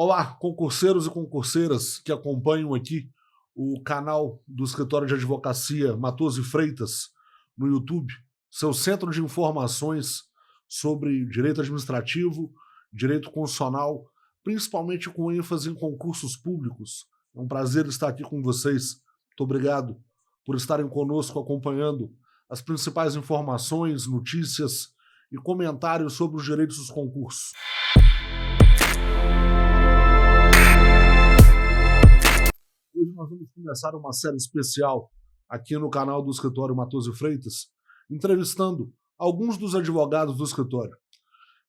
Olá, concurseiros e concurseiras que acompanham aqui o canal do Escritório de Advocacia Matoso e Freitas no YouTube, seu centro de informações sobre direito administrativo, direito constitucional, principalmente com ênfase em concursos públicos. É um prazer estar aqui com vocês. Muito obrigado por estarem conosco acompanhando as principais informações, notícias e comentários sobre os direitos dos concursos. Hoje nós vamos começar uma série especial aqui no canal do Escritório Matoso e Freitas, entrevistando alguns dos advogados do escritório.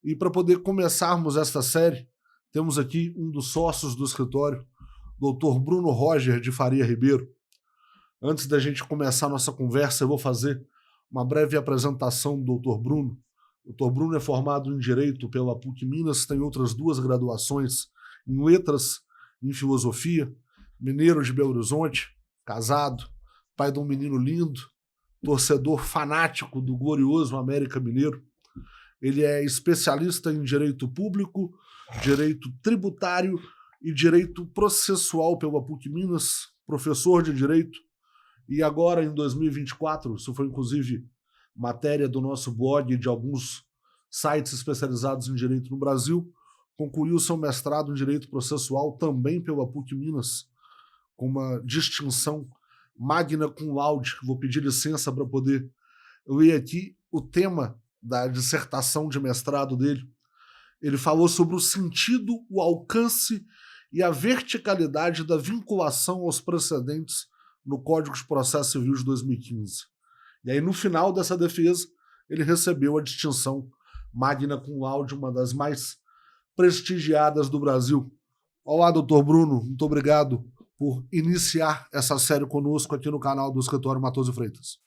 E para poder começarmos esta série, temos aqui um dos sócios do escritório, Dr. Bruno Roger de Faria Ribeiro. Antes da gente começar a nossa conversa, eu vou fazer uma breve apresentação do Dr. Bruno. O Dr. Bruno é formado em Direito pela PUC Minas, tem outras duas graduações em Letras e em Filosofia, mineiro de Belo Horizonte, casado, pai de um menino lindo, torcedor fanático do glorioso América Mineiro. Ele é especialista em Direito Público, Direito Tributário e Direito Processual pela PUC Minas, professor de Direito. E agora, em 2024, isso foi inclusive matéria do nosso blog e de alguns sites especializados em Direito no Brasil, concluiu seu mestrado em Direito Processual também pela PUC Minas, com uma distinção magna cum laude. Vou pedir licença para poder ler aqui o tema da dissertação de mestrado dele. Ele falou sobre o sentido, o alcance e a verticalidade da vinculação aos precedentes no Código de Processo Civil de 2015. E aí, no final dessa defesa, ele recebeu a distinção magna cum laude, uma das mais prestigiadas do Brasil. Olá, doutor Bruno, muito obrigado por iniciar essa série conosco aqui no canal do Escritório Matoso e Freitas.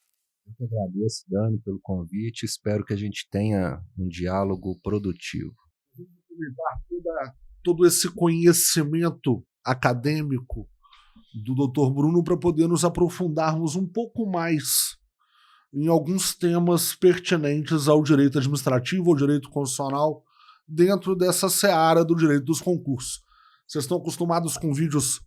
Eu que agradeço, Dani, pelo convite. Espero que a gente tenha um diálogo produtivo. Vamos aproveitar todo esse conhecimento acadêmico do Dr. Bruno para poder nos aprofundarmos um pouco mais em alguns temas pertinentes ao direito administrativo, ao direito constitucional, dentro dessa seara do direito dos concursos. Vocês estão acostumados com vídeos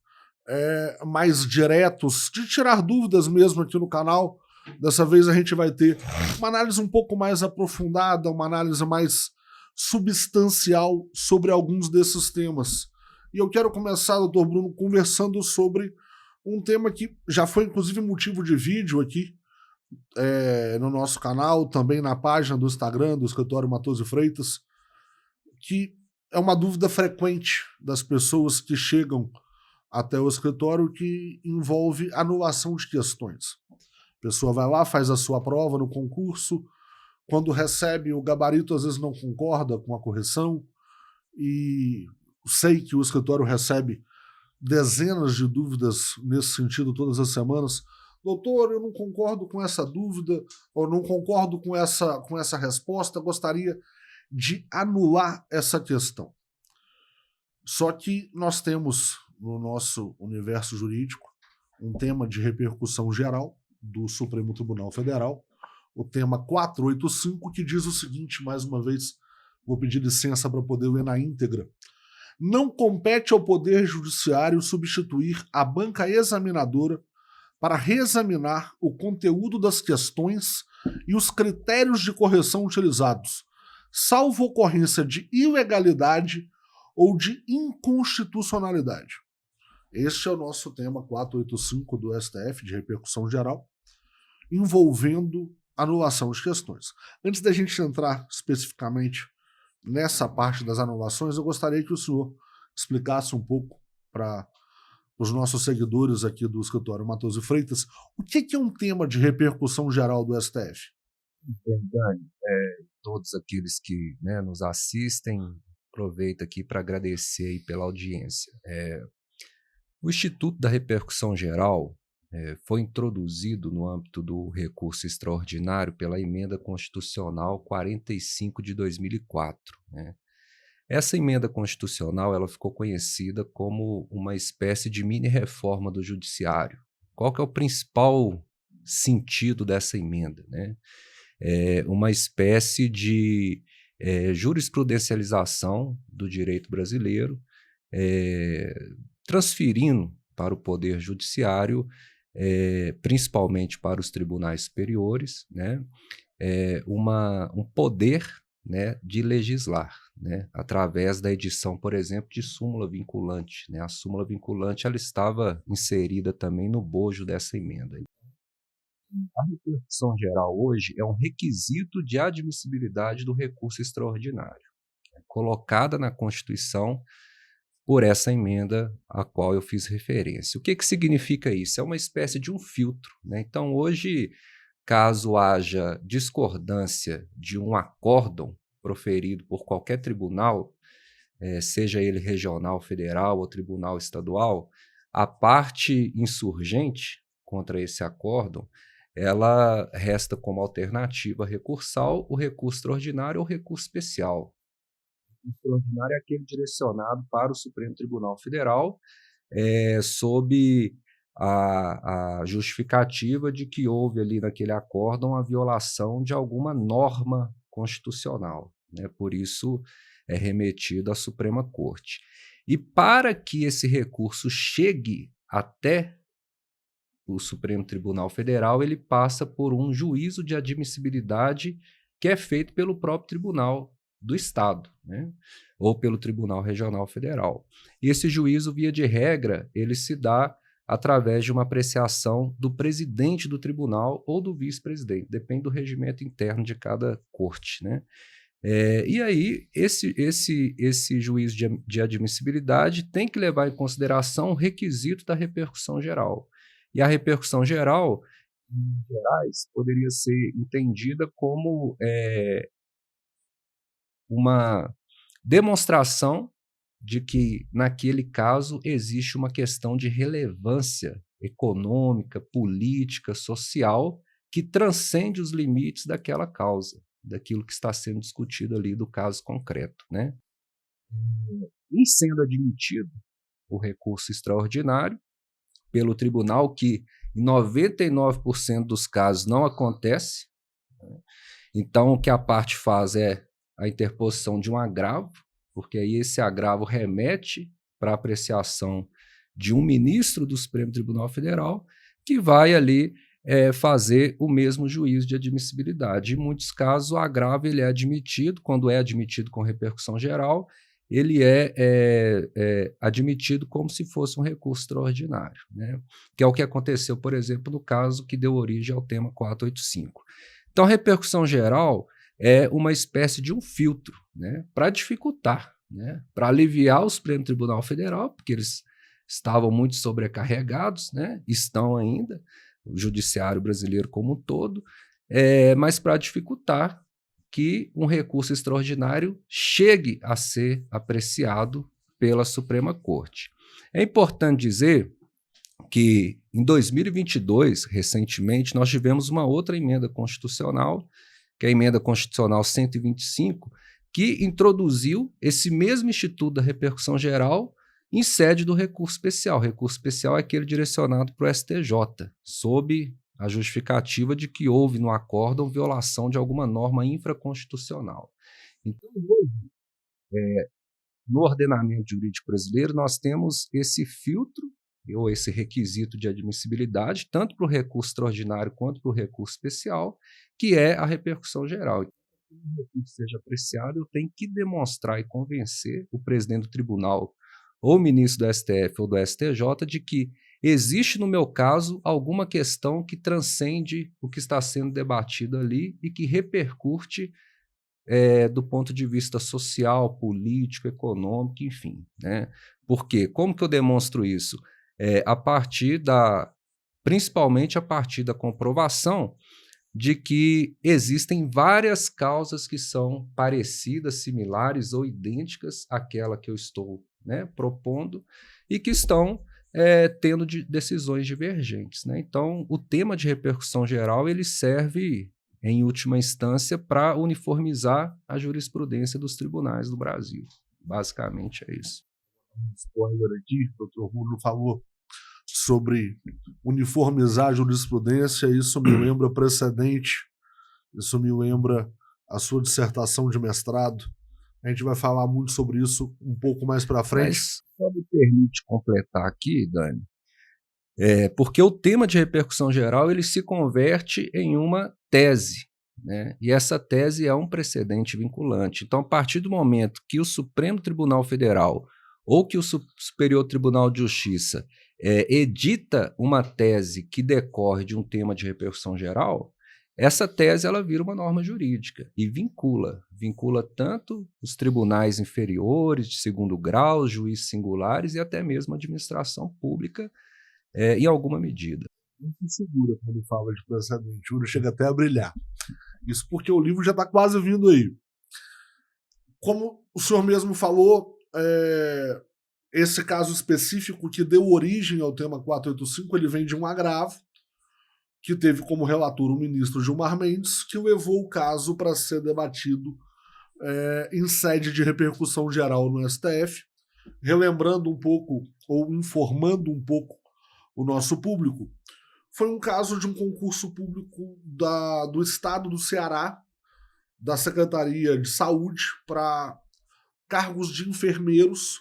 mais diretos, de tirar dúvidas mesmo aqui no canal. Dessa vez a gente vai ter uma análise um pouco mais aprofundada, uma análise mais substancial sobre alguns desses temas. E eu quero começar, doutor Bruno, conversando sobre um tema que já foi inclusive motivo de vídeo aqui no nosso canal, também na página do Instagram do Escritório Matoso e Freitas, que é uma dúvida frequente das pessoas que chegam até o escritório, que envolve anulação de questões. A pessoa vai lá, faz a sua prova no concurso, quando recebe o gabarito, às vezes não concorda com a correção, e sei que o escritório recebe dezenas de dúvidas nesse sentido todas as semanas. Doutor, eu não concordo com essa dúvida, ou não concordo com essa resposta, gostaria de anular essa questão. Só que nós temos no nosso universo jurídico um tema de repercussão geral do Supremo Tribunal Federal, o tema 485, que diz o seguinte, mais uma vez, vou pedir licença para poder ler na íntegra: não compete ao Poder Judiciário substituir a banca examinadora para reexaminar o conteúdo das questões e os critérios de correção utilizados, salvo ocorrência de ilegalidade ou de inconstitucionalidade. Este é o nosso tema 485 do STF, de repercussão geral, envolvendo anulação de questões. Antes da gente entrar especificamente nessa parte das anulações, eu gostaria que o senhor explicasse um pouco para os nossos seguidores aqui do Escritório Matoso e Freitas o que é um tema de repercussão geral do STF. Bem, Dani, todos aqueles que nos assistem, aproveito aqui para agradecer aí pela audiência. O Instituto da Repercussão Geral foi introduzido no âmbito do recurso extraordinário pela Emenda Constitucional 45 de 2004. Essa emenda constitucional ela ficou conhecida como uma espécie de mini-reforma do judiciário. Qual que é o principal sentido dessa emenda? É uma espécie de jurisprudencialização do direito brasileiro transferindo para o Poder Judiciário, principalmente para os tribunais superiores, né, um poder, né, de legislar, né, através da edição, por exemplo, de súmula vinculante, né. A súmula vinculante ela estava inserida também no bojo dessa emenda. A repercussão geral hoje é um requisito de admissibilidade do recurso extraordinário, né, colocada na Constituição por essa emenda a qual eu fiz referência. O que significa isso? É uma espécie de um filtro, né? Então, hoje, caso haja discordância de um acórdão proferido por qualquer tribunal, seja ele regional, federal ou tribunal estadual, a parte insurgente contra esse acórdão, ela resta como alternativa recursal o recurso extraordinário ou recurso especial. O extraordinário é aquele direcionado para o Supremo Tribunal Federal, sob a justificativa de que houve ali naquele acórdão a violação de alguma norma constitucional, né? Por isso é remetido à Suprema Corte. E para que esse recurso chegue até o Supremo Tribunal Federal, ele passa por um juízo de admissibilidade que é feito pelo próprio Tribunal do Estado, né? Ou pelo Tribunal Regional Federal. E esse juízo, via de regra, ele se dá através de uma apreciação do presidente do tribunal ou do vice-presidente, depende do regimento interno de cada corte, né? E aí, esse juízo de admissibilidade tem que levar em consideração o requisito da repercussão geral. E a repercussão geral, em gerais, poderia ser entendida como uma demonstração de que, naquele caso, existe uma questão de relevância econômica, política, social, que transcende os limites daquela causa, daquilo que está sendo discutido ali do caso concreto, né? Em sendo admitido o recurso extraordinário pelo tribunal, que em 99% dos casos não acontece, né? Então o que a parte faz é a interposição de um agravo, porque aí esse agravo remete para a apreciação de um ministro do Supremo Tribunal Federal, que vai ali fazer o mesmo juízo de admissibilidade. Em muitos casos, o agravo ele é admitido, quando é admitido com repercussão geral, ele é admitido como se fosse um recurso extraordinário, né? Que é o que aconteceu, por exemplo, no caso que deu origem ao tema 485. Então, a repercussão geral é uma espécie de um filtro, né, para dificultar, né, para aliviar o Supremo Tribunal Federal, porque eles estavam muito sobrecarregados, né, estão ainda, o judiciário brasileiro como um todo, mas para dificultar que um recurso extraordinário chegue a ser apreciado pela Suprema Corte. É importante dizer que em 2022, recentemente, nós tivemos uma outra emenda constitucional, que é a Emenda Constitucional 125, que introduziu esse mesmo instituto da repercussão geral em sede do recurso especial. O recurso especial é aquele direcionado para o STJ, sob a justificativa de que houve no acórdão violação de alguma norma infraconstitucional. Então, hoje, no ordenamento jurídico brasileiro, nós temos esse filtro ou esse requisito de admissibilidade, tanto para o recurso extraordinário quanto para o recurso especial, que é a repercussão geral. Para que o recurso seja apreciado, eu tenho que demonstrar e convencer o presidente do tribunal ou o ministro do STF ou do STJ de que existe, no meu caso, alguma questão que transcende o que está sendo debatido ali e que repercute do ponto de vista social, político, econômico, enfim, né? Por quê? Como que eu demonstro isso? Principalmente a partir da comprovação de que existem várias causas que são parecidas, similares ou idênticas àquela que eu estou, né, propondo e que estão tendo decisões divergentes, né? Então, o tema de repercussão geral ele serve, em última instância, para uniformizar a jurisprudência dos tribunais do Brasil. Basicamente é isso. Spoiler aqui, o Dr. Bruno falou sobre uniformizar a jurisprudência, isso me lembra precedente, isso me lembra a sua dissertação de mestrado, A gente vai falar muito sobre isso um pouco mais para frente. Mas só me permite completar aqui, Dani, porque o tema de repercussão geral ele se converte em uma tese, né? E essa tese é um precedente vinculante. Então, a partir do momento que o Supremo Tribunal Federal ou que o Superior Tribunal de Justiça edita uma tese que decorre de um tema de repercussão geral, essa tese ela vira uma norma jurídica e vincula tanto os tribunais inferiores de segundo grau, juízes singulares e até mesmo a administração pública em alguma medida. Muito segura quando fala de precedente, o olho chega até a brilhar. Isso porque o livro já está quase vindo aí. Como o senhor mesmo falou, esse caso específico que deu origem ao tema 485, ele vem de um agravo que teve como relator o ministro Gilmar Mendes, que levou o caso para ser debatido em sede de repercussão geral no STF, relembrando um pouco, ou informando um pouco o nosso público. Foi um caso de um concurso público do estado do Ceará, da Secretaria de Saúde, para cargos de enfermeiros,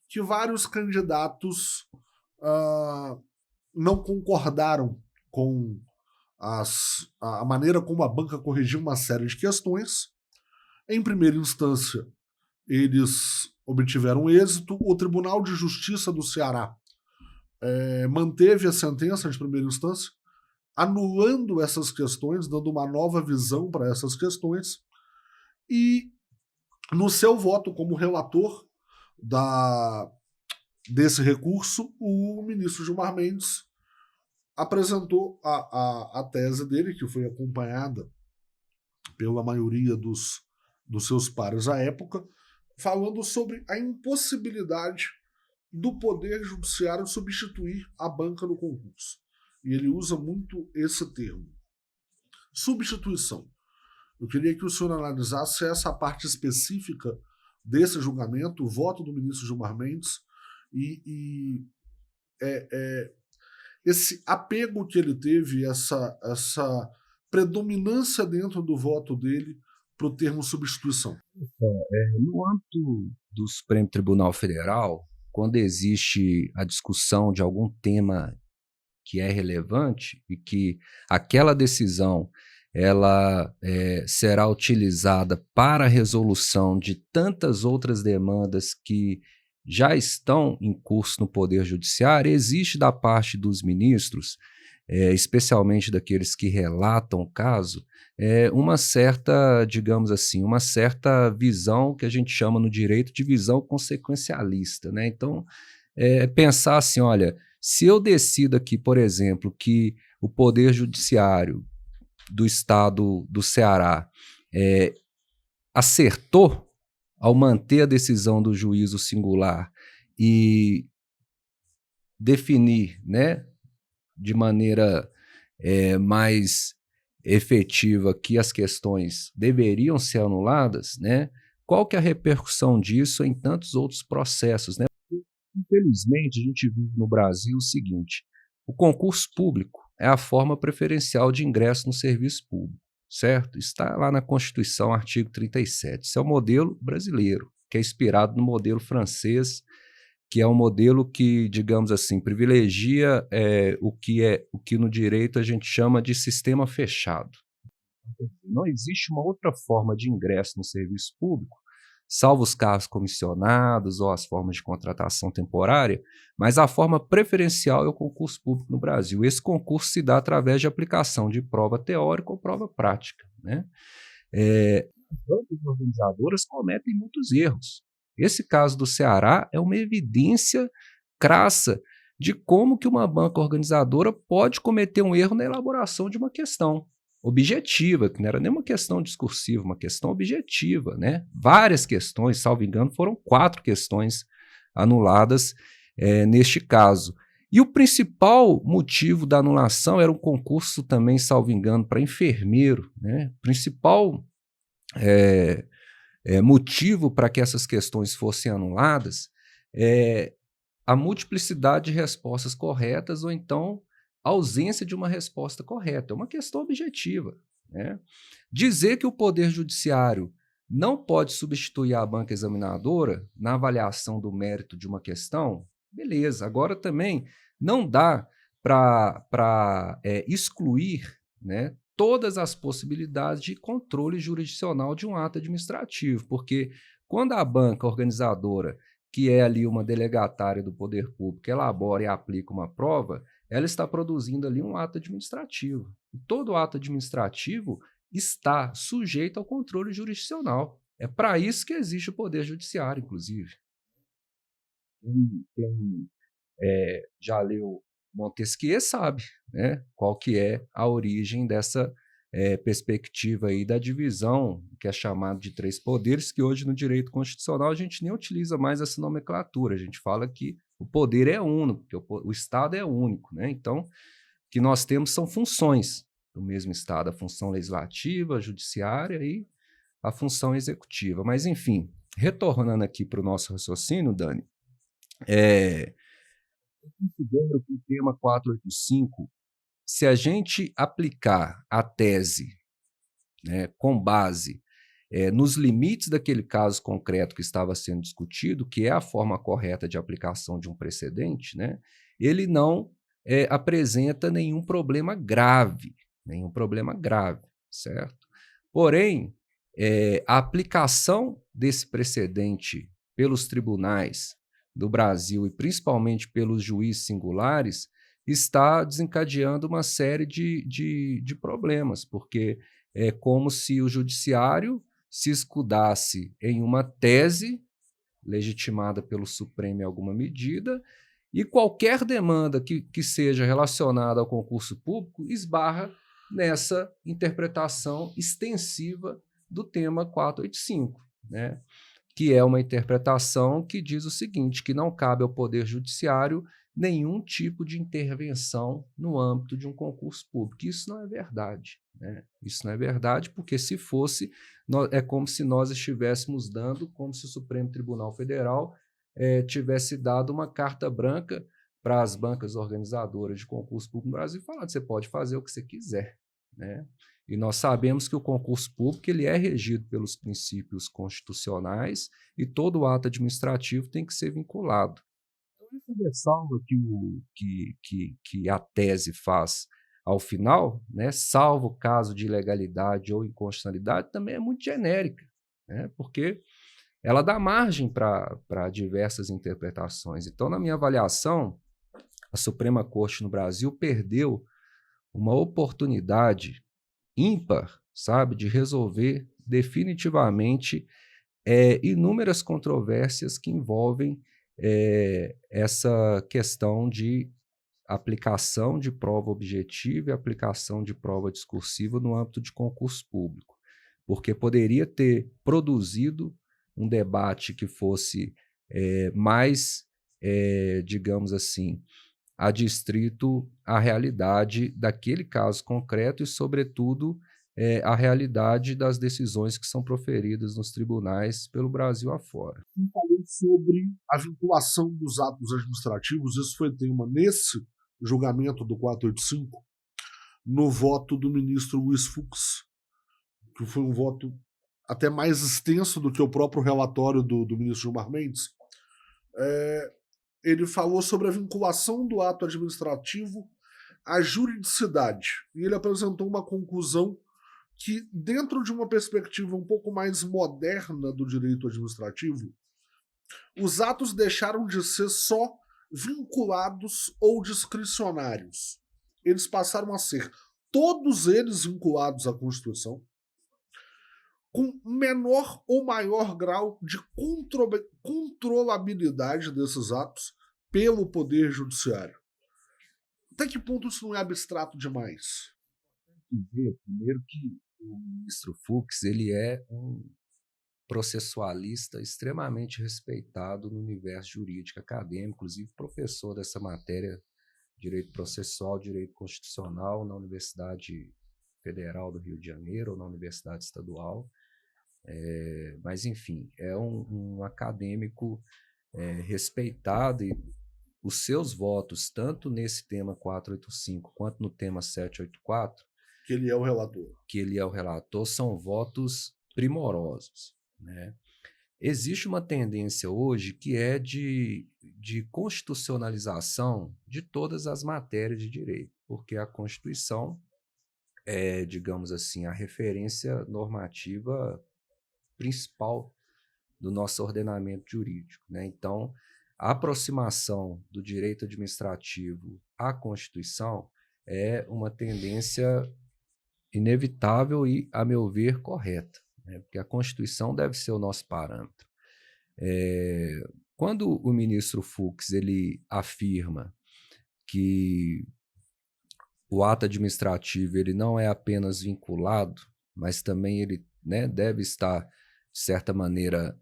que vários candidatos não concordaram com a maneira como a banca corrigiu uma série de questões. Em primeira instância, eles obtiveram êxito. O Tribunal de Justiça do Ceará manteve a sentença de primeira instância, anulando essas questões, dando uma nova visão para essas questões, e no seu voto como relator desse recurso, o ministro Gilmar Mendes apresentou a tese dele, que foi acompanhada pela maioria dos seus pares à época, falando sobre a impossibilidade do Poder Judiciário substituir a banca no concurso. E ele usa muito esse termo. Substituição. Eu queria que o senhor analisasse essa parte específica desse julgamento, o voto do ministro Gilmar Mendes e esse apego que ele teve, essa predominância dentro do voto dele para o termo substituição. No âmbito do Supremo Tribunal Federal, quando existe a discussão de algum tema que é relevante e que aquela decisão ela será utilizada para a resolução de tantas outras demandas que já estão em curso no Poder Judiciário, existe da parte dos ministros, especialmente daqueles que relatam o caso, uma certa, digamos assim, uma certa visão que a gente chama no direito de visão consequencialista, né? Então, pensar assim, olha, se eu decido aqui, por exemplo, que o Poder Judiciário do Estado do Ceará acertou ao manter a decisão do juízo singular e definir, né, de maneira mais efetiva que as questões deveriam ser anuladas, né, qual que é a repercussão disso em tantos outros processos, né? Infelizmente, a gente vive no Brasil o seguinte: o concurso público é a forma preferencial de ingresso no serviço público, certo? Está lá na Constituição, artigo 37. Isso é o modelo brasileiro, que é inspirado no modelo francês, que é um modelo que, digamos assim, privilegia o que no direito a gente chama de sistema fechado. Não existe uma outra forma de ingresso no serviço público, salvo os cargos comissionados ou as formas de contratação temporária, mas a forma preferencial é o concurso público no Brasil. Esse concurso se dá através de aplicação de prova teórica ou prova prática, né? As bancas organizadoras cometem muitos erros. Esse caso do Ceará é uma evidência crassa de como que uma banca organizadora pode cometer um erro na elaboração de uma questão objetiva, que não era nem uma questão discursiva, uma questão objetiva, né? Várias questões, salvo engano, foram 4 questões anuladas neste caso. E o principal motivo da anulação era um concurso também, salvo engano, para enfermeiro, né? O principal motivo para que essas questões fossem anuladas é a multiplicidade de respostas corretas ou então a ausência de uma resposta correta. É uma questão objetiva, né? Dizer que o Poder Judiciário não pode substituir a banca examinadora na avaliação do mérito de uma questão, beleza. Agora também não dá para excluir, né, todas as possibilidades de controle jurisdicional de um ato administrativo, porque quando a banca organizadora, que é ali uma delegatária do poder público, elabora e aplica uma prova, ela está produzindo ali um ato administrativo. E todo ato administrativo está sujeito ao controle jurisdicional. É para isso que existe o Poder Judiciário, inclusive. Quem já leu Montesquieu sabe, né, qual que é a origem dessa perspectiva aí da divisão, que é chamada de três poderes, que hoje no direito constitucional a gente nem utiliza mais essa nomenclatura, a gente fala que o poder é único, que o Estado é único, né? Então, o que nós temos são funções do mesmo Estado, a função legislativa, a judiciária e a função executiva. Mas, enfim, retornando aqui para o nosso raciocínio, Dani, eu considero que o tema 485, se a gente aplicar a tese, né, com base nos limites daquele caso concreto que estava sendo discutido, que é a forma correta de aplicação de um precedente, né, ele não apresenta nenhum problema grave, certo? Porém, a aplicação desse precedente pelos tribunais do Brasil e principalmente pelos juízes singulares está desencadeando uma série de problemas, porque é como se o judiciário se escudasse em uma tese legitimada pelo Supremo em alguma medida e qualquer demanda que seja relacionada ao concurso público esbarra nessa interpretação extensiva do tema 485, né? Que é uma interpretação que diz o seguinte, que não cabe ao Poder Judiciário nenhum tipo de intervenção no âmbito de um concurso público. Isso não é verdade, né? Isso não é verdade, porque se fosse, é como se nós estivéssemos dando, como se o Supremo Tribunal Federal tivesse dado uma carta branca para as bancas organizadoras de concurso público no Brasil e falar que você pode fazer o que você quiser, né? E nós sabemos que o concurso público ele é regido pelos princípios constitucionais e todo ato administrativo tem que ser vinculado. Então, essa ressalva que a tese faz ao final, né, salvo o caso de ilegalidade ou inconstitucionalidade, também é muito genérica, né, porque ela dá margem para diversas interpretações. Então, na minha avaliação, a Suprema Corte no Brasil perdeu uma oportunidade ímpar, sabe, de resolver definitivamente inúmeras controvérsias que envolvem essa questão de aplicação de prova objetiva e aplicação de prova discursiva no âmbito de concurso público, porque poderia ter produzido um debate que fosse mais, digamos assim, adstrito à realidade daquele caso concreto e, sobretudo, à realidade das decisões que são proferidas nos tribunais pelo Brasil afora. Falou sobre a vinculação dos atos administrativos, isso foi tema nesse julgamento do 485, no voto do ministro Luiz Fux, que foi um voto até mais extenso do que o próprio relatório do ministro Gilmar Mendes. Ele falou sobre a vinculação do ato administrativo à juridicidade. E ele apresentou uma conclusão que, dentro de uma perspectiva um pouco mais moderna do direito administrativo, os atos deixaram de ser só vinculados ou discricionários. Eles passaram a ser, todos eles vinculados à Constituição, com menor ou maior grau de controlabilidade desses atos pelo Poder Judiciário. Até que ponto isso não é abstrato demais? Primeiro que o ministro Fux ele é um processualista extremamente respeitado no universo jurídico acadêmico, inclusive professor dessa matéria, Direito Processual, Direito Constitucional, na Universidade Federal do Rio de Janeiro ou na Universidade Estadual. Mas, enfim, é um acadêmico respeitado e os seus votos, tanto nesse tema 485 quanto no tema 784, que ele é o relator, são votos primorosos. né? Existe uma tendência hoje que é de constitucionalização de todas as matérias de direito, porque a Constituição é, digamos assim, a referência normativa principal do nosso ordenamento jurídico, né? Então, a aproximação do direito administrativo à Constituição é uma tendência inevitável e, a meu ver, correta, né? Porque a Constituição deve ser o nosso parâmetro. Quando o ministro Fux ele afirma que o ato administrativo ele não é apenas vinculado, mas também ele, né, deve estar, de certa maneira,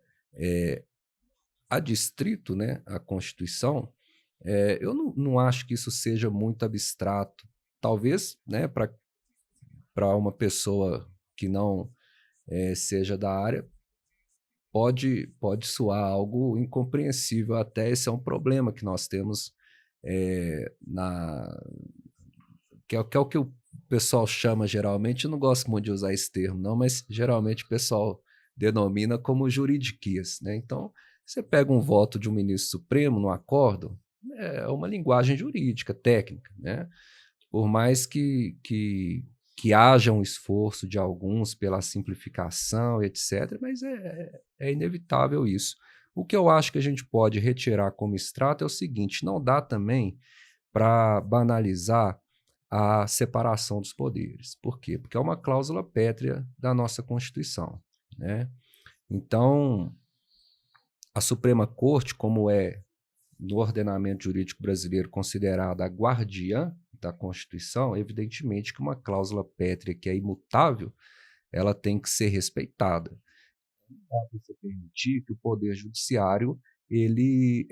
adstrito, né, à Constituição, eu não acho que isso seja muito abstrato. Talvez, né, para uma pessoa que não seja da área, pode soar algo incompreensível. Até esse é um problema que nós temos que é o que o pessoal chama geralmente, eu não gosto muito de usar esse termo não, mas geralmente o pessoal denomina como juridiquias, né? Então, você pega um voto de um ministro supremo no acórdão, é uma linguagem jurídica, técnica, né? Por mais que haja um esforço de alguns pela simplificação, etc., mas é inevitável isso. O que eu acho que a gente pode retirar como extrato é o seguinte: não dá também para banalizar a separação dos poderes. Por quê? Porque é uma cláusula pétrea da nossa Constituição, né? Então, a Suprema Corte, como é no ordenamento jurídico brasileiro considerada a guardiã da Constituição, evidentemente que uma cláusula pétrea que é imutável, ela tem que ser respeitada. Não dá para você permitir que o Poder Judiciário ele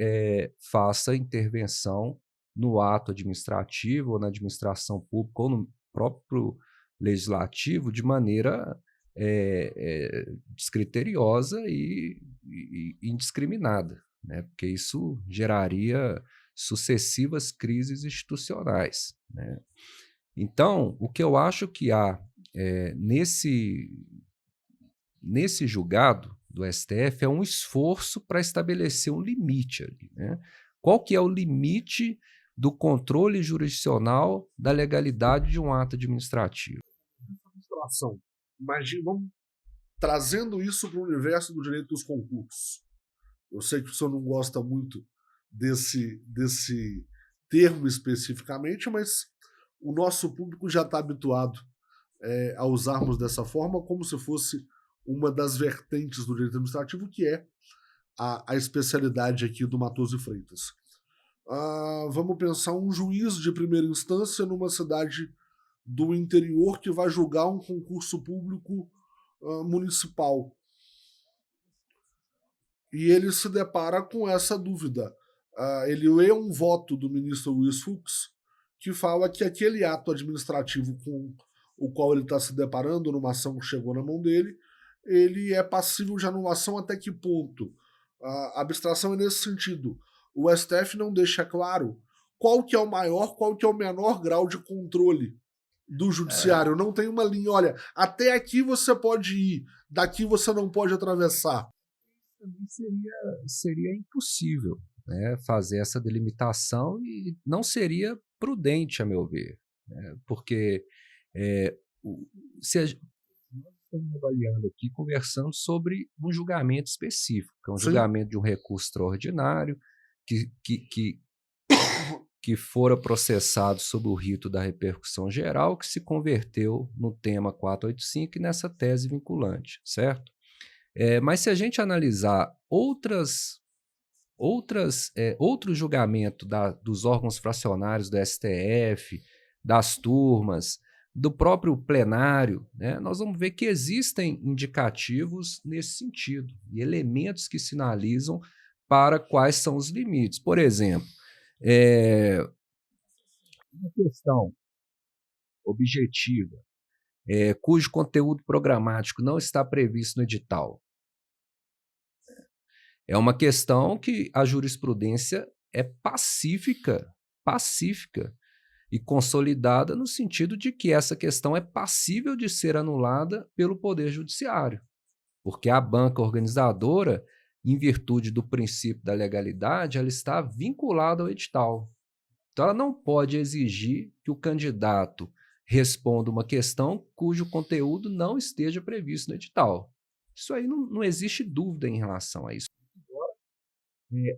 faça intervenção no ato administrativo, ou na administração pública, ou no próprio legislativo, de maneira descriteriosa e indiscriminada, né? Porque isso geraria sucessivas crises institucionais, né? Então, o que eu acho que há nesse julgado do STF é um esforço para estabelecer um limite ali, né? Qual que é o limite do controle jurisdicional da legalidade de um ato administrativo? Imagina, vamos trazendo isso para o universo do direito dos concursos. Eu sei que o senhor não gosta muito desse termo especificamente, mas o nosso público já está habituado a usarmos dessa forma como se fosse uma das vertentes do direito administrativo, que é a especialidade aqui do Matoso e Freitas. Vamos pensar um juiz de primeira instância numa cidade do interior que vai julgar um concurso público municipal. E ele se depara com essa dúvida. Ele lê um voto do ministro Luiz Fux que fala que aquele ato administrativo com o qual ele está se deparando numa ação que chegou na mão dele, ele é passível de anulação até que ponto? A abstração é nesse sentido. O STF não deixa claro qual que é o maior, qual que é o menor grau de controle do judiciário. Não tem uma linha, olha, até aqui você pode ir, daqui você não pode atravessar. Também seria impossível, né, fazer essa delimitação e não seria prudente, a meu ver, né, porque nós estamos avaliando aqui, conversando sobre um julgamento específico, que é um Sim. julgamento de um recurso extraordinário que fora processado sob o rito da repercussão geral, que se converteu no tema 485 e nessa tese vinculante, certo? Mas se a gente analisar outro julgamento dos órgãos fracionários do STF, das turmas, do próprio plenário, né, nós vamos ver que existem indicativos nesse sentido e elementos que sinalizam para quais são os limites. Por exemplo, uma questão objetiva, cujo conteúdo programático não está previsto no edital. É uma questão que a jurisprudência é pacífica e consolidada no sentido de que essa questão é passível de ser anulada pelo Poder Judiciário. porque a banca organizadora, em virtude do princípio da legalidade, ela está vinculada ao edital. Então, ela não pode exigir que o candidato responda uma questão cujo conteúdo não esteja previsto no edital. Isso aí não existe dúvida em relação a isso.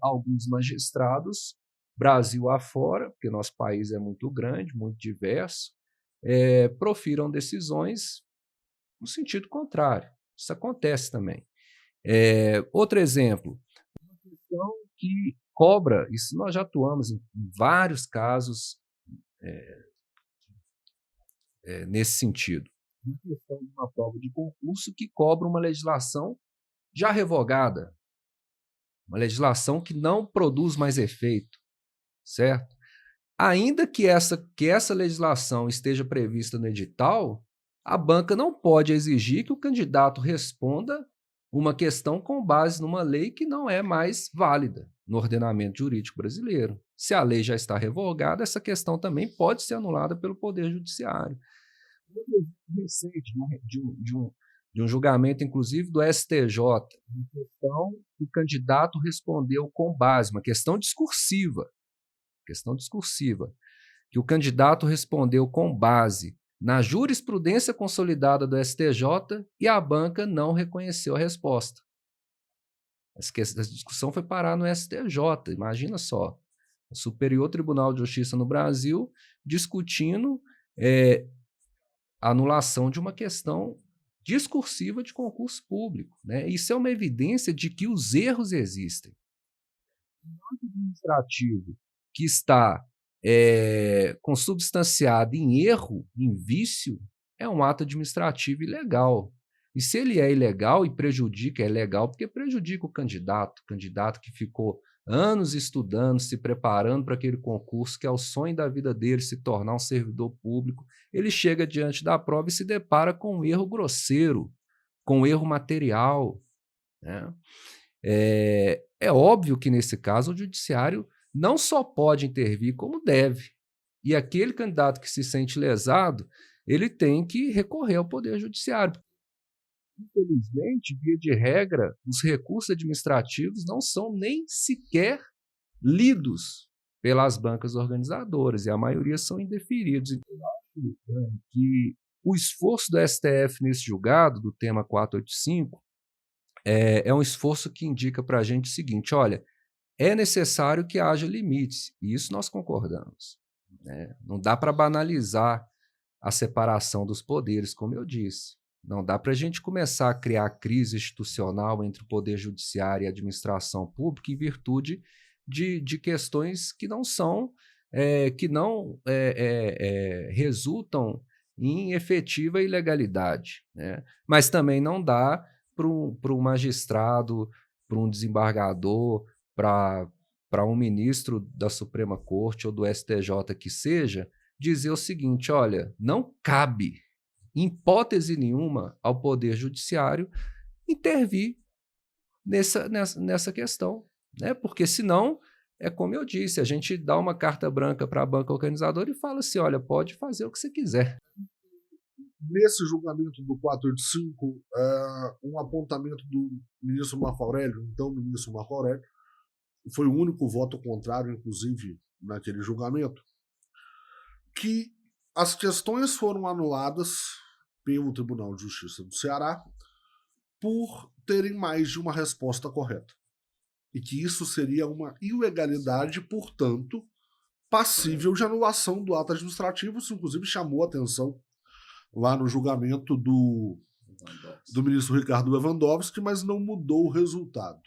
Alguns magistrados, Brasil afora, porque nosso país é muito grande, muito diverso, profiram decisões no sentido contrário. Isso acontece também. Outro exemplo, uma questão que cobra, isso nós já atuamos em vários casos nesse sentido. Uma questão de uma prova de concurso que cobra uma legislação já revogada, uma legislação que não produz mais efeito, certo? Ainda que essa legislação esteja prevista no edital, a banca não pode exigir que o candidato responda uma questão com base numa lei que não é mais válida no ordenamento jurídico brasileiro. Se a lei já está revogada, essa questão também pode ser anulada pelo Poder Judiciário. Recente de um julgamento, inclusive, do STJ, uma questão que o candidato respondeu com base, uma questão discursiva, que o candidato respondeu com base na jurisprudência consolidada do STJ e a banca não reconheceu a resposta. Essa discussão foi parar no STJ, imagina só. O Superior Tribunal de Justiça no Brasil discutindo a anulação de uma questão discursiva de concurso público, né? Isso é uma evidência de que os erros existem. Um ato administrativo que está consubstanciado em erro, em vício, é um ato administrativo ilegal. E se ele é ilegal e prejudica, é legal porque prejudica o candidato que ficou anos estudando, se preparando para aquele concurso, que é o sonho da vida dele, se tornar um servidor público. Ele chega diante da prova e se depara com um erro grosseiro, com um erro material, né? É óbvio que, nesse caso, o judiciário não só pode intervir, como deve. E aquele candidato que se sente lesado, ele tem que recorrer ao Poder Judiciário. Infelizmente, via de regra, os recursos administrativos não são nem sequer lidos pelas bancas organizadoras, e a maioria são indeferidos. Então, eu acho que o esforço do STF nesse julgado, do tema 485, é um esforço que indica para a gente o seguinte: olha, é necessário que haja limites, e isso nós concordamos, né? Não dá para banalizar a separação dos poderes, como eu disse. Não dá para a gente começar a criar crise institucional entre o Poder Judiciário e a administração pública em virtude de questões que não são, resultam em efetiva ilegalidade, né? Mas também não dá para um magistrado, para um desembargador, para um ministro da Suprema Corte ou do STJ que seja, dizer o seguinte: olha, não cabe, em hipótese nenhuma, ao Poder Judiciário intervir nessa questão, né? Porque senão, é como eu disse, a gente dá uma carta branca para a banca organizadora e fala assim: olha, pode fazer o que você quiser. Nesse julgamento do 485, um apontamento do ministro Marco Aurélio, então ministro Marco Aurélio, foi o único voto contrário, inclusive, naquele julgamento, que as questões foram anuladas pelo Tribunal de Justiça do Ceará por terem mais de uma resposta correta. E que isso seria uma ilegalidade, portanto, passível de anulação do ato administrativo. Isso, inclusive, chamou a atenção lá no julgamento do ministro Ricardo Lewandowski, mas não mudou o resultado.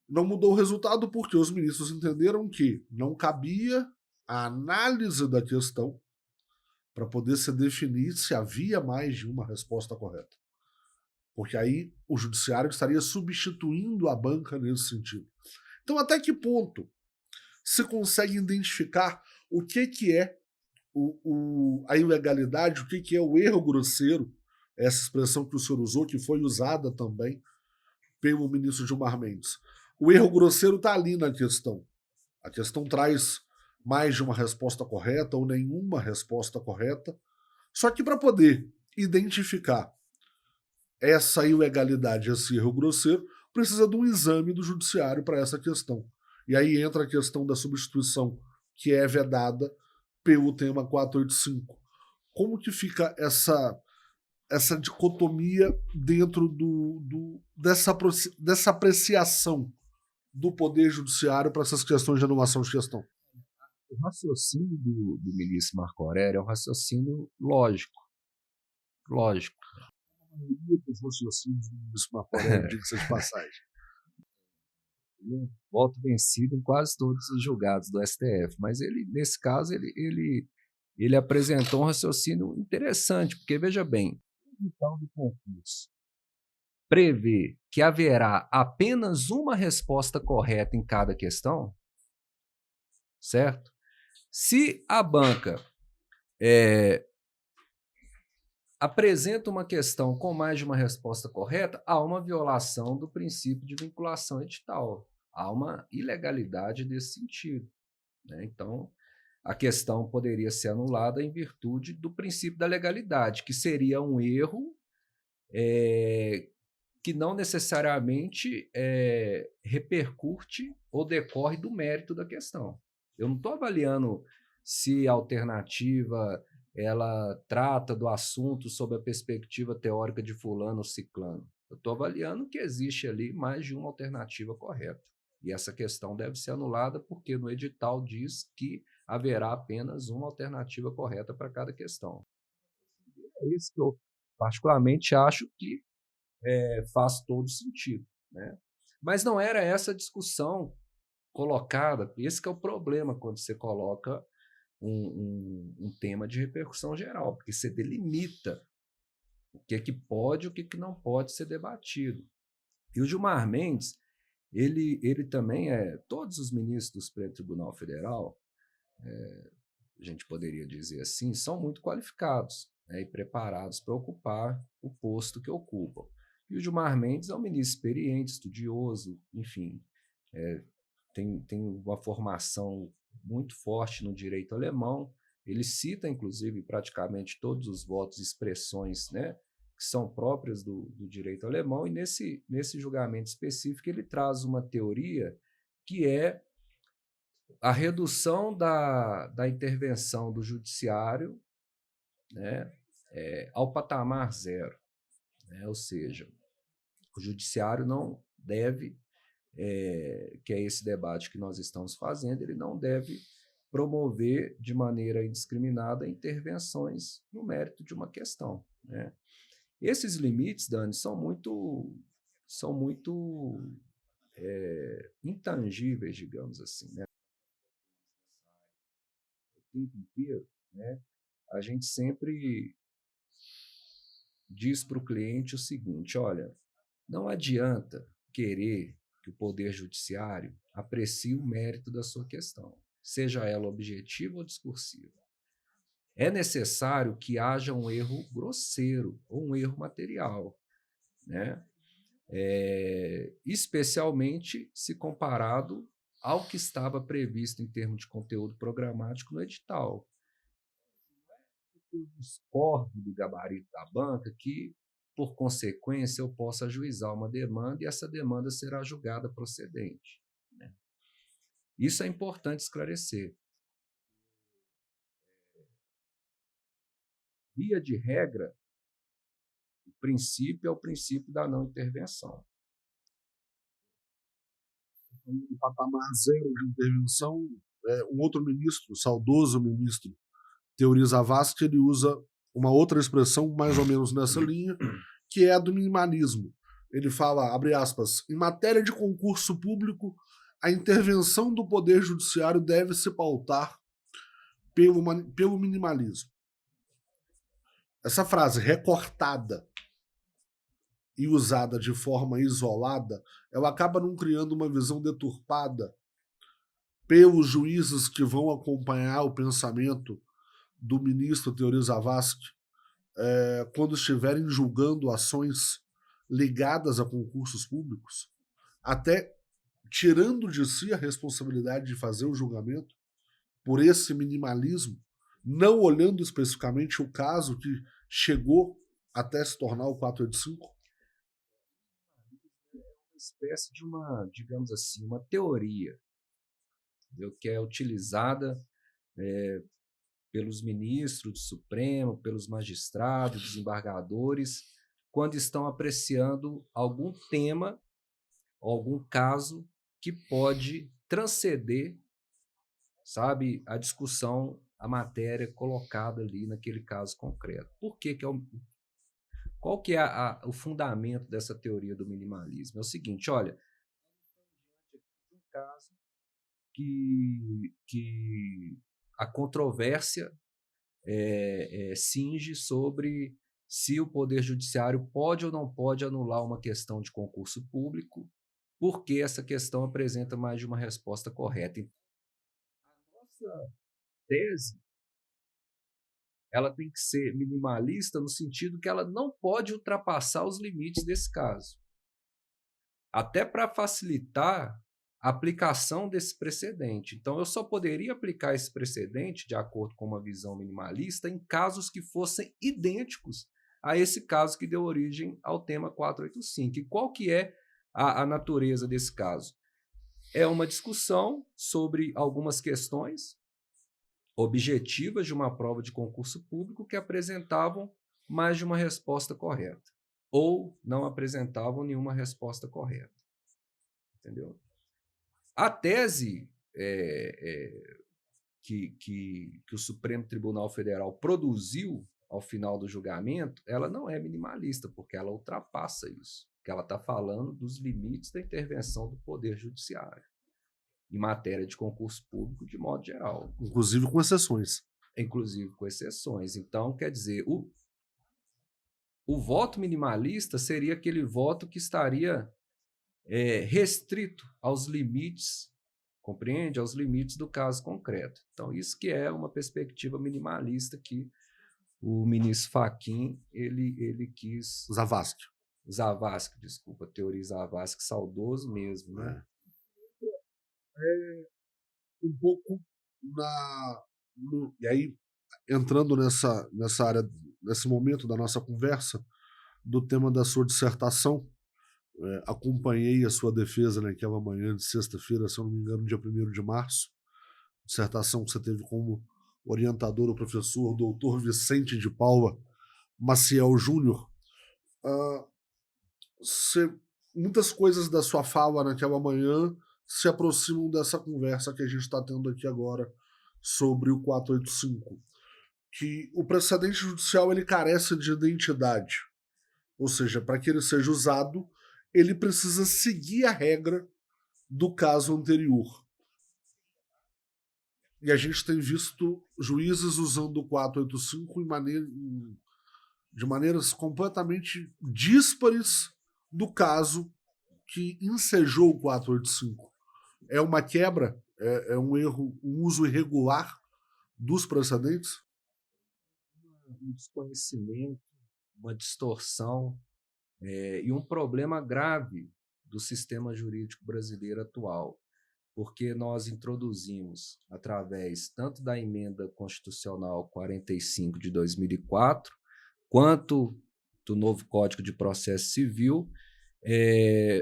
Não mudou o resultado porque os ministros entenderam que não cabia a análise da questão para poder se definir se havia mais de uma resposta correta. Porque aí o judiciário estaria substituindo a banca nesse sentido. Então, até que ponto se consegue identificar o que é a ilegalidade, o que é o erro grosseiro, essa expressão que o senhor usou, que foi usada também pelo ministro Gilmar Mendes. O erro grosseiro está ali na questão. A questão traz mais de uma resposta correta ou nenhuma resposta correta. Só que para poder identificar essa ilegalidade, esse erro grosseiro, precisa de um exame do judiciário para essa questão. E aí entra a questão da substituição, que é vedada pelo tema 485. Como que fica essa dicotomia dentro dessa apreciação do Poder Judiciário para essas questões de anulação de questão? O raciocínio do ministro Marco Aurélio é um raciocínio lógico. Lógico. A maioria dos raciocínios do ministro Marco Aurélio, diga-se de passagem. Voto vencido em quase todos os julgados do STF, mas ele, nesse caso, ele apresentou um raciocínio interessante, porque, veja bem, o edital de concurso prevê que haverá apenas uma resposta correta em cada questão, certo? Se a banca apresenta uma questão com mais de uma resposta correta, há uma violação do princípio de vinculação edital. Há uma ilegalidade nesse sentido, né? Então, a questão poderia ser anulada em virtude do princípio da legalidade, que seria um erro que não necessariamente repercute ou decorre do mérito da questão. Eu não estou avaliando se a alternativa ela trata do assunto sob a perspectiva teórica de fulano ou ciclano. Eu estou avaliando que existe ali mais de uma alternativa correta. E essa questão deve ser anulada porque no edital diz que haverá apenas uma alternativa correta para cada questão. É isso que eu particularmente acho que faz todo sentido, né? Mas não era essa a discussão colocada. Esse que é o problema quando você coloca um tema de repercussão geral, porque você delimita o que pode e o que não pode ser debatido. E o Gilmar Mendes, ele também todos os ministros do Supremo Tribunal Federal, a gente poderia dizer assim, são muito qualificados, né, e preparados para ocupar o posto que ocupam. E o Gilmar Mendes é um ministro experiente, estudioso, enfim, tem uma formação muito forte no direito alemão. Ele cita, inclusive, praticamente todos os votos e expressões, né, que são próprias do direito alemão, e nesse julgamento específico ele traz uma teoria que é a redução da intervenção do judiciário, né, ao patamar zero, né, ou seja, o judiciário não deve, que é esse debate que nós estamos fazendo, ele não deve promover de maneira indiscriminada intervenções no mérito de uma questão, né? Esses limites, Dani, são muito intangíveis, digamos assim, né? O tempo inteiro, né, a gente sempre diz para o cliente o seguinte: olha, não adianta querer que o Poder Judiciário aprecie o mérito da sua questão, seja ela objetiva ou discursiva. É necessário que haja um erro grosseiro ou um erro material, né? Especialmente se comparado ao que estava previsto em termos de conteúdo programático no edital. Eu discordo do gabarito da banca que, por consequência, eu posso ajuizar uma demanda e essa demanda será julgada procedente, né? Isso é importante esclarecer. Via de regra, o princípio é o princípio da não intervenção. Um patamar zero de intervenção, um outro ministro, o saudoso ministro Teori Zavascki, ele usa uma outra expressão mais ou menos nessa linha, que é a do minimalismo. Ele fala, abre aspas, em matéria de concurso público, a intervenção do Poder Judiciário deve se pautar pelo minimalismo. Essa frase recortada e usada de forma isolada, ela acaba não criando uma visão deturpada pelos juízes que vão acompanhar o pensamento do ministro Teori Zavascki quando estiverem julgando ações ligadas a concursos públicos, até tirando de si a responsabilidade de fazer o julgamento por esse minimalismo, não olhando especificamente o caso que chegou até se tornar o 485? espécie de uma, digamos assim, uma teoria, entendeu? Que é utilizada pelos ministros do Supremo, pelos magistrados, desembargadores, quando estão apreciando algum tema, algum caso que pode transcender, sabe, a discussão, a matéria colocada ali naquele caso concreto. Por que que qual que é o fundamento dessa teoria do minimalismo? É o seguinte, olha, um caso que a controvérsia cinge sobre se o Poder Judiciário pode ou não pode anular uma questão de concurso público, porque essa questão apresenta mais de uma resposta correta. Então, a nossa tese ela tem que ser minimalista no sentido que ela não pode ultrapassar os limites desse caso. Até para facilitar a aplicação desse precedente. Então, eu só poderia aplicar esse precedente, de acordo com uma visão minimalista, em casos que fossem idênticos a esse caso que deu origem ao tema 485. E qual que é a natureza desse caso? É uma discussão sobre algumas questões objetivas de uma prova de concurso público que apresentavam mais de uma resposta correta, ou não apresentavam nenhuma resposta correta. Entendeu? A tese que o Supremo Tribunal Federal produziu ao final do julgamento, ela não é minimalista, porque ela ultrapassa isso, porque ela está falando dos limites da intervenção do Poder Judiciário em matéria de concurso público de modo geral. Inclusive com exceções. Inclusive com exceções. Então, quer dizer, o voto minimalista seria aquele voto que estaria restrito aos limites, compreende? Aos limites do caso concreto. Então, isso que é uma perspectiva minimalista que o ministro Fachin, ele quis... Zavascki, desculpa, teoria Zavascki, saudoso mesmo, né? Um pouco e aí, entrando nessa área, nesse momento da nossa conversa, do tema da sua dissertação, acompanhei a sua defesa naquela manhã de sexta-feira, se eu não me engano, dia 1º de março, dissertação que você teve como orientador o professor doutor Vicente de Paula Maciel Júnior. Muitas coisas da sua fala naquela manhã se aproximam dessa conversa que a gente está tendo aqui agora sobre o 485, que o precedente judicial ele carece de identidade, ou seja, para que ele seja usado, ele precisa seguir a regra do caso anterior. E a gente tem visto juízes usando o 485 de maneiras completamente díspares do caso que ensejou o 485. É uma quebra? É um erro, um uso irregular dos precedentes? Um desconhecimento, uma distorção e um problema grave do sistema jurídico brasileiro atual, porque nós introduzimos, através tanto da emenda constitucional 45 de 2004, quanto do novo Código de Processo Civil,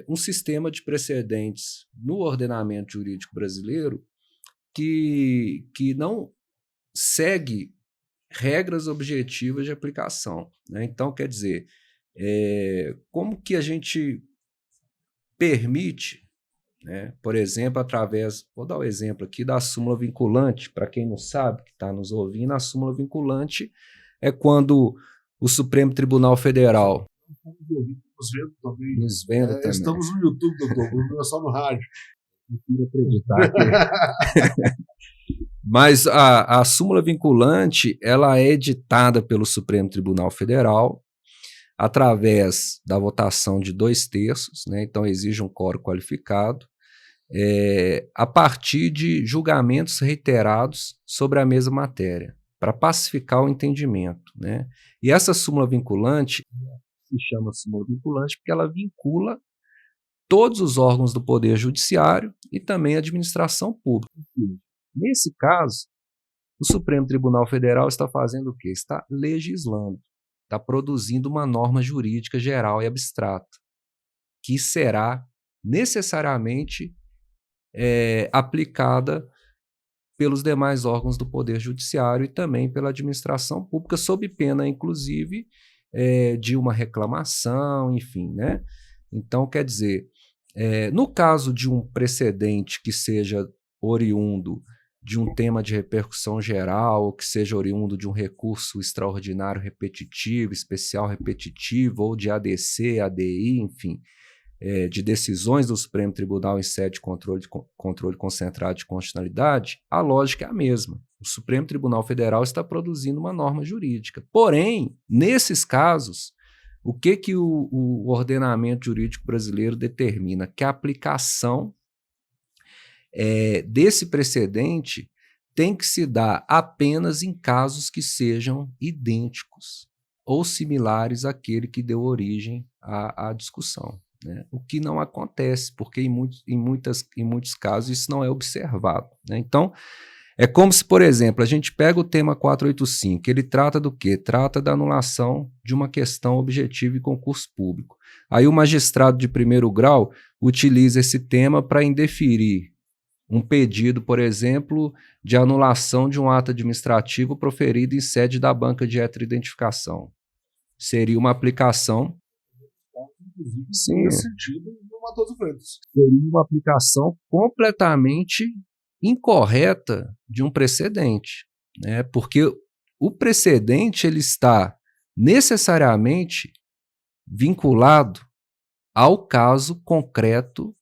um sistema de precedentes no ordenamento jurídico brasileiro que não segue regras objetivas de aplicação, né? Então, quer dizer, como que a gente permite, né, por exemplo, através, vou dar o exemplo aqui da súmula vinculante, para quem não sabe, que está nos ouvindo, a súmula vinculante é quando o Supremo Tribunal Federal... Nos vendo também. Estamos no YouTube, doutor, não é só no rádio. Não quero acreditar que... Mas a súmula vinculante ela é editada pelo Supremo Tribunal Federal através da votação de 2/3, né? Então exige um quórum qualificado, a partir de julgamentos reiterados sobre a mesma matéria, para pacificar o entendimento, né? E essa súmula vinculante se chama súmula vinculante porque ela vincula todos os órgãos do Poder Judiciário e também a administração pública. Nesse caso, o Supremo Tribunal Federal está fazendo o quê? Está legislando, está produzindo uma norma jurídica geral e abstrata, que será necessariamente aplicada pelos demais órgãos do Poder Judiciário e também pela administração pública, sob pena, inclusive, de uma reclamação, enfim, né? Então, quer dizer, no caso de um precedente que seja oriundo de um tema de repercussão geral, ou que seja oriundo de um recurso extraordinário repetitivo, especial repetitivo, ou de ADC, ADI, enfim, de decisões do Supremo Tribunal em sede de controle concentrado de constitucionalidade, a lógica é a mesma. O Supremo Tribunal Federal está produzindo uma norma jurídica. Porém, nesses casos, o que o ordenamento jurídico brasileiro determina? Que a aplicação desse precedente tem que se dar apenas em casos que sejam idênticos ou similares àquele que deu origem à discussão, né? O que não acontece, porque em muitos casos isso não é observado, né? Então, é como se, por exemplo, a gente pega o tema 485, ele trata do quê? Trata da anulação de uma questão objetiva em concurso público. Aí o magistrado de primeiro grau utiliza esse tema para indeferir um pedido, por exemplo, de anulação de um ato administrativo proferido em sede da banca de heteroidentificação. Seria uma aplicação... Sim, nesse sentido, no Matoso Freitas. Seria uma aplicação completamente incorreta de um precedente, né? Porque o precedente ele está necessariamente vinculado ao caso concreto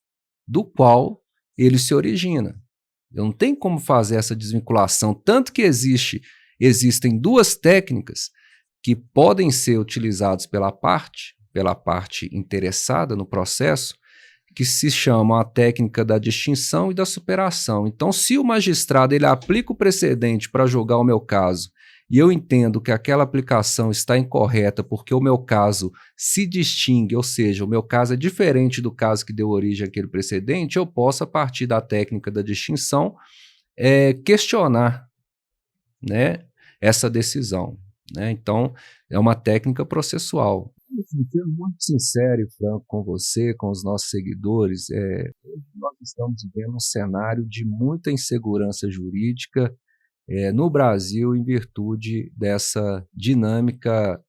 do qual ele se origina. Eu não tenho como fazer essa desvinculação, tanto que existem duas técnicas que podem ser utilizadas pela parte interessada no processo, que se chamam a técnica da distinção e da superação. Então, se o magistrado ele aplica o precedente para julgar o meu caso e eu entendo que aquela aplicação está incorreta porque o meu caso se distingue, ou seja, o meu caso é diferente do caso que deu origem àquele precedente, eu posso, a partir da técnica da distinção, questionar, né, essa decisão, né? Então, é uma técnica processual. Enfim, sendo muito sincero e franco com você, com os nossos seguidores, hoje nós estamos vivendo um cenário de muita insegurança jurídica no Brasil em virtude dessa dinâmica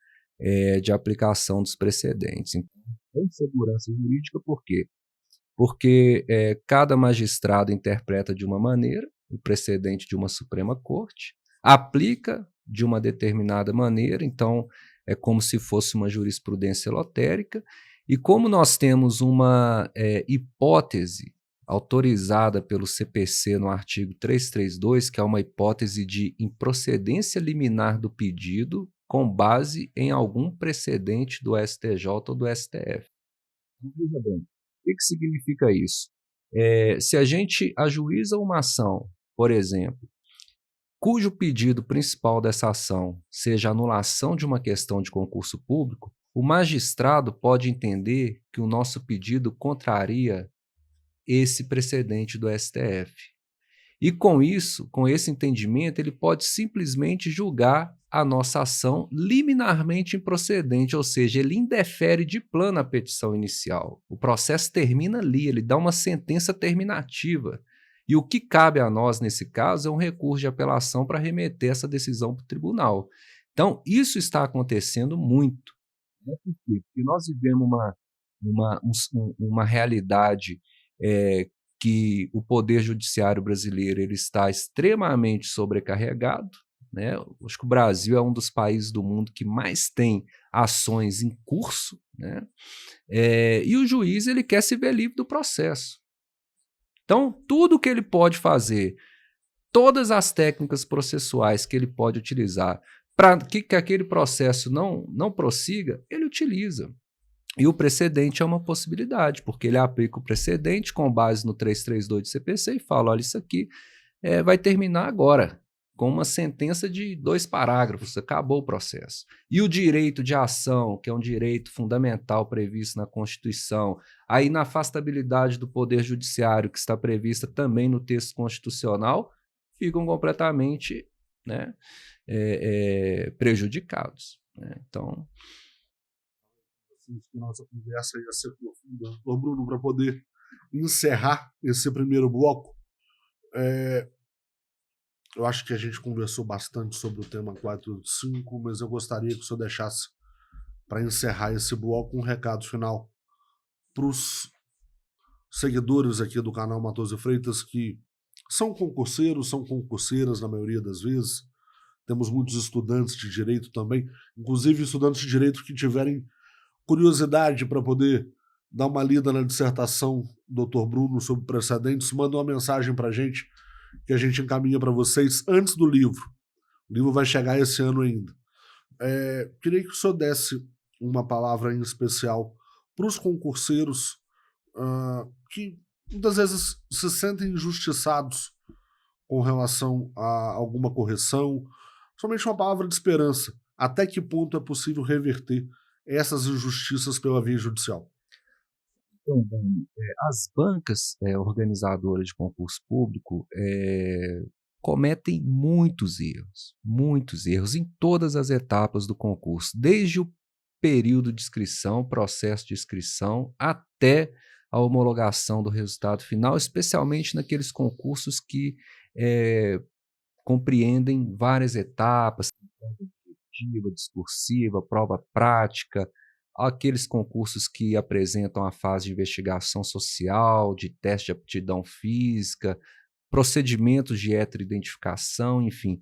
de aplicação dos precedentes. Então, tem insegurança jurídica por quê? Porque cada magistrado interpreta de uma maneira o precedente de uma Suprema Corte, aplica de uma determinada maneira, então é como se fosse uma jurisprudência lotérica, e como nós temos uma hipótese autorizada pelo CPC no artigo 332, que é uma hipótese de improcedência liminar do pedido com base em algum precedente do STJ ou do STF. Então, veja bem, o que significa isso? Se a gente ajuiza uma ação, por exemplo, cujo pedido principal dessa ação seja a anulação de uma questão de concurso público, o magistrado pode entender que o nosso pedido contraria esse precedente do STF. E com isso, com esse entendimento, ele pode simplesmente julgar a nossa ação liminarmente improcedente, ou seja, ele indefere de plano a petição inicial. O processo termina ali, ele dá uma sentença terminativa. E o que cabe a nós, nesse caso, é um recurso de apelação para remeter essa decisão para o tribunal. Então, isso está acontecendo muito. Né? Por quê? Porque nós vivemos uma realidade que o Poder Judiciário brasileiro ele está extremamente sobrecarregado. Né? Acho que o Brasil é um dos países do mundo que mais tem ações em curso. Né? E o juiz ele quer se ver livre do processo. Então, tudo que ele pode fazer, todas as técnicas processuais que ele pode utilizar para que aquele processo não prossiga, ele utiliza. E o precedente é uma possibilidade, porque ele aplica o precedente com base no 332 de CPC e fala, olha, isso aqui vai terminar agora, com uma sentença de 2 parágrafos, acabou o processo. E o direito de ação, que é um direito fundamental previsto na Constituição, aí na afastabilidade do Poder Judiciário, que está prevista também no texto constitucional, ficam completamente, né, prejudicados. Né? Então... Que nossa conversa ia ser profunda, doutor Bruno, para poder encerrar esse primeiro bloco, eu acho que a gente conversou bastante sobre o tema 485, mas eu gostaria que o senhor deixasse, para encerrar esse bloco, um recado final para os seguidores aqui do canal Matoso e Freitas, que são concurseiros, são concurseiras na maioria das vezes. Temos muitos estudantes de direito também, inclusive estudantes de direito que tiverem curiosidade para poder dar uma lida na dissertação do Dr. Bruno sobre precedentes, manda uma mensagem para a gente, que a gente encaminha para vocês antes do livro. O livro vai chegar esse ano ainda. Queria que o senhor desse uma palavra em especial para os concurseiros que muitas vezes se sentem injustiçados com relação a alguma correção, somente uma palavra de esperança. Até que ponto é possível reverter essas injustiças pela via judicial? Então, as bancas organizadoras de concurso público cometem muitos erros em todas as etapas do concurso, desde o período de inscrição, processo de inscrição, até a homologação do resultado final, especialmente naqueles concursos que compreendem várias etapas, prova objetiva, discursiva, prova prática, aqueles concursos que apresentam a fase de investigação social, de teste de aptidão física, procedimentos de heteroidentificação, enfim.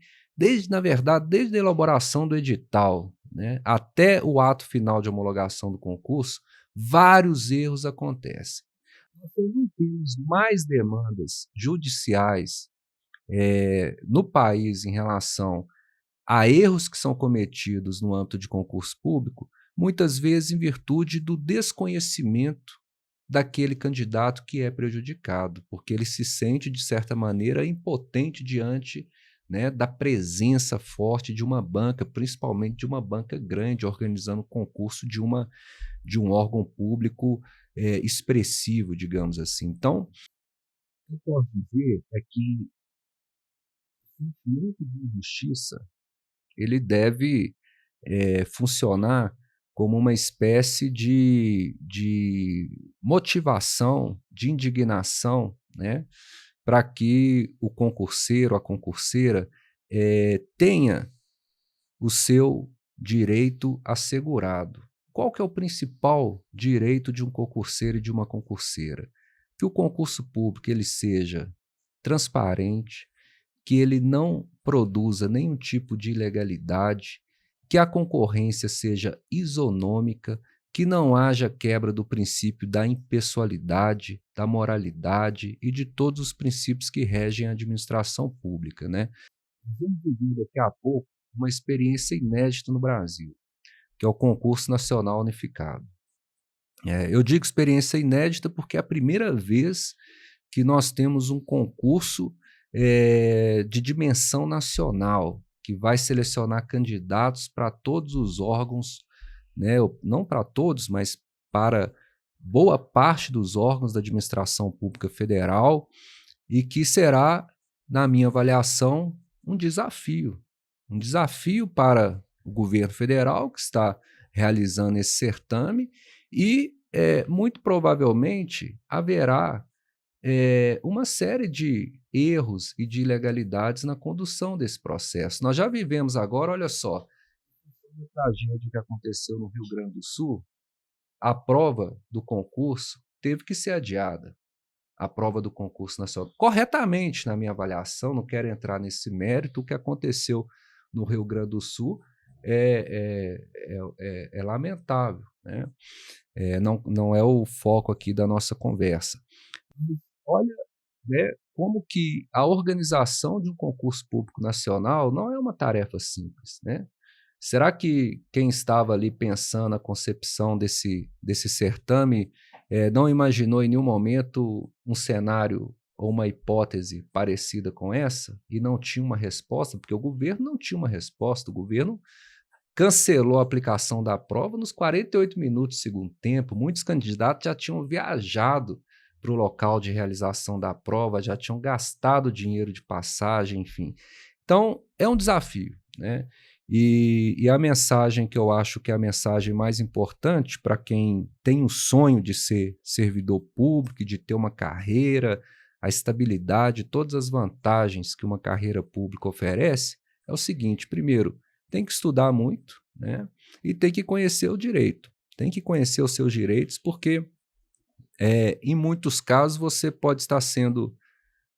Na verdade, desde a elaboração do edital, né, até o ato final de homologação do concurso, vários erros acontecem. Nós temos mais demandas judiciais no país em relação a erros que são cometidos no âmbito de concurso público, muitas vezes em virtude do desconhecimento daquele candidato que é prejudicado, porque ele se sente, de certa maneira, impotente diante, né, da presença forte de uma banca, principalmente de uma banca grande, organizando o concurso de um órgão público expressivo, digamos assim. Então, o que eu posso dizer é que o sentimento de injustiça ele deve funcionar como uma espécie de motivação, de indignação, né, para que o concurseiro, a concurseira, tenha o seu direito assegurado. Qual que é o principal direito de um concurseiro e de uma concurseira? Que o concurso público ele seja transparente, que ele não produza nenhum tipo de ilegalidade, que a concorrência seja isonômica, que não haja quebra do princípio da impessoalidade, da moralidade e de todos os princípios que regem a administração pública, né? Vamos viver daqui a pouco uma experiência inédita no Brasil, que é o Concurso Nacional Unificado. Eu digo experiência inédita porque é a primeira vez que nós temos um concurso de dimensão nacional, que vai selecionar candidatos para todos os órgãos, né, não para todos, mas para boa parte dos órgãos da administração pública federal, e que será, na minha avaliação, um desafio para o governo federal, que está realizando esse certame, e muito provavelmente haverá uma série de erros e de ilegalidades na condução desse processo. Nós já vivemos agora, olha só, a tragédia que aconteceu no Rio Grande do Sul, a prova do concurso teve que ser adiada, a prova do concurso nacional. Corretamente, na minha avaliação, não quero entrar nesse mérito, o que aconteceu no Rio Grande do Sul é lamentável, né? Não é o foco aqui da nossa conversa. Olha, né, como que a organização de um concurso público nacional não é uma tarefa simples, né? Será que quem estava ali pensando a concepção desse certame não imaginou em nenhum momento um cenário ou uma hipótese parecida com essa e não tinha uma resposta? Porque o governo não tinha uma resposta, o governo cancelou a aplicação da prova nos 48 minutos do segundo tempo, muitos candidatos já tinham viajado para o local de realização da prova, já tinham gastado dinheiro de passagem, enfim. Então, é um desafio, né? E a mensagem que eu acho que é a mensagem mais importante para quem tem o sonho de ser servidor público, de ter uma carreira, a estabilidade, todas as vantagens que uma carreira pública oferece, é o seguinte: primeiro, tem que estudar muito, né? E tem que conhecer o direito. Tem que conhecer os seus direitos, porque em muitos casos você pode estar sendo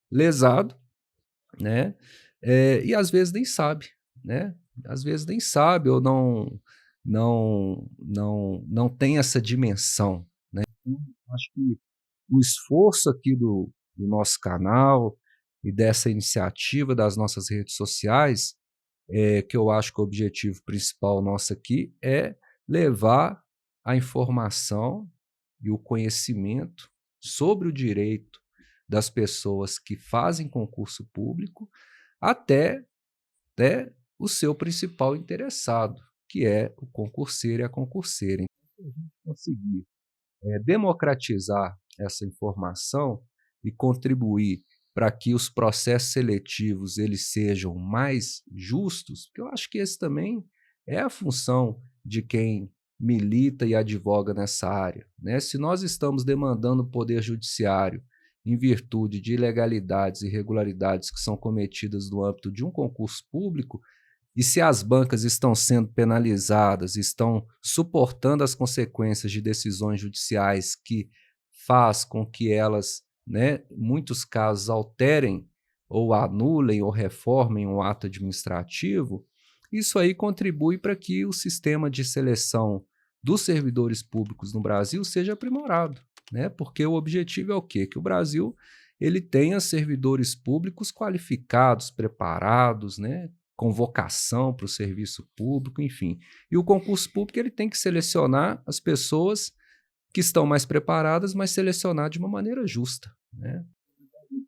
lesado, né? E às vezes nem sabe, né? Às vezes nem sabe ou não tem essa dimensão, né? Então, acho que o esforço aqui do nosso canal e dessa iniciativa das nossas redes sociais, que eu acho que o objetivo principal nosso aqui é levar a informação e o conhecimento sobre o direito das pessoas que fazem concurso público até o seu principal interessado, que é o concurseiro e a concurseira. Então, se a gente conseguir democratizar essa informação e contribuir para que os processos seletivos eles sejam mais justos, porque eu acho que esse também é a função de quem milita e advoga nessa área, né? Se nós estamos demandando o Poder Judiciário em virtude de ilegalidades e irregularidades que são cometidas no âmbito de um concurso público, e se as bancas estão sendo penalizadas, estão suportando as consequências de decisões judiciais que faz com que elas, né, em muitos casos, alterem ou anulem ou reformem um ato administrativo, isso aí contribui para que o sistema de seleção dos servidores públicos no Brasil seja aprimorado, né? Porque o objetivo é o quê? Que o Brasil ele tenha servidores públicos qualificados, preparados, né? Com vocação para o serviço público, enfim. E o concurso público ele tem que selecionar as pessoas que estão mais preparadas, mas selecionar de uma maneira justa, né?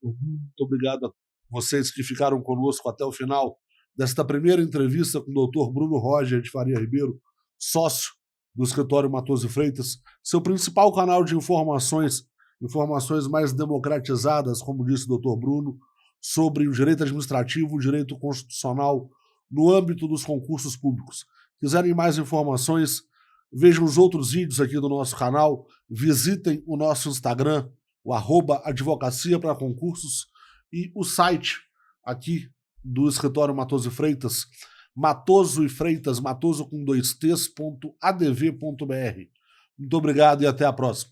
Muito obrigado a vocês que ficaram conosco até o final desta primeira entrevista com o Dr. Bruno Roger de Faria Ribeiro, sócio do escritório Matoso e Freitas, seu principal canal de informações mais democratizadas, como disse o Dr. Bruno, sobre o direito administrativo, o direito constitucional no âmbito dos concursos públicos. Quiserem mais informações, vejam os outros vídeos aqui do nosso canal, visitem o nosso Instagram, o @advocacia para concursos, e o site aqui do escritório Matoso e Freitas, Matoso e Freitas, Matoso com 2Ts.adv.br. Muito obrigado e até a próxima.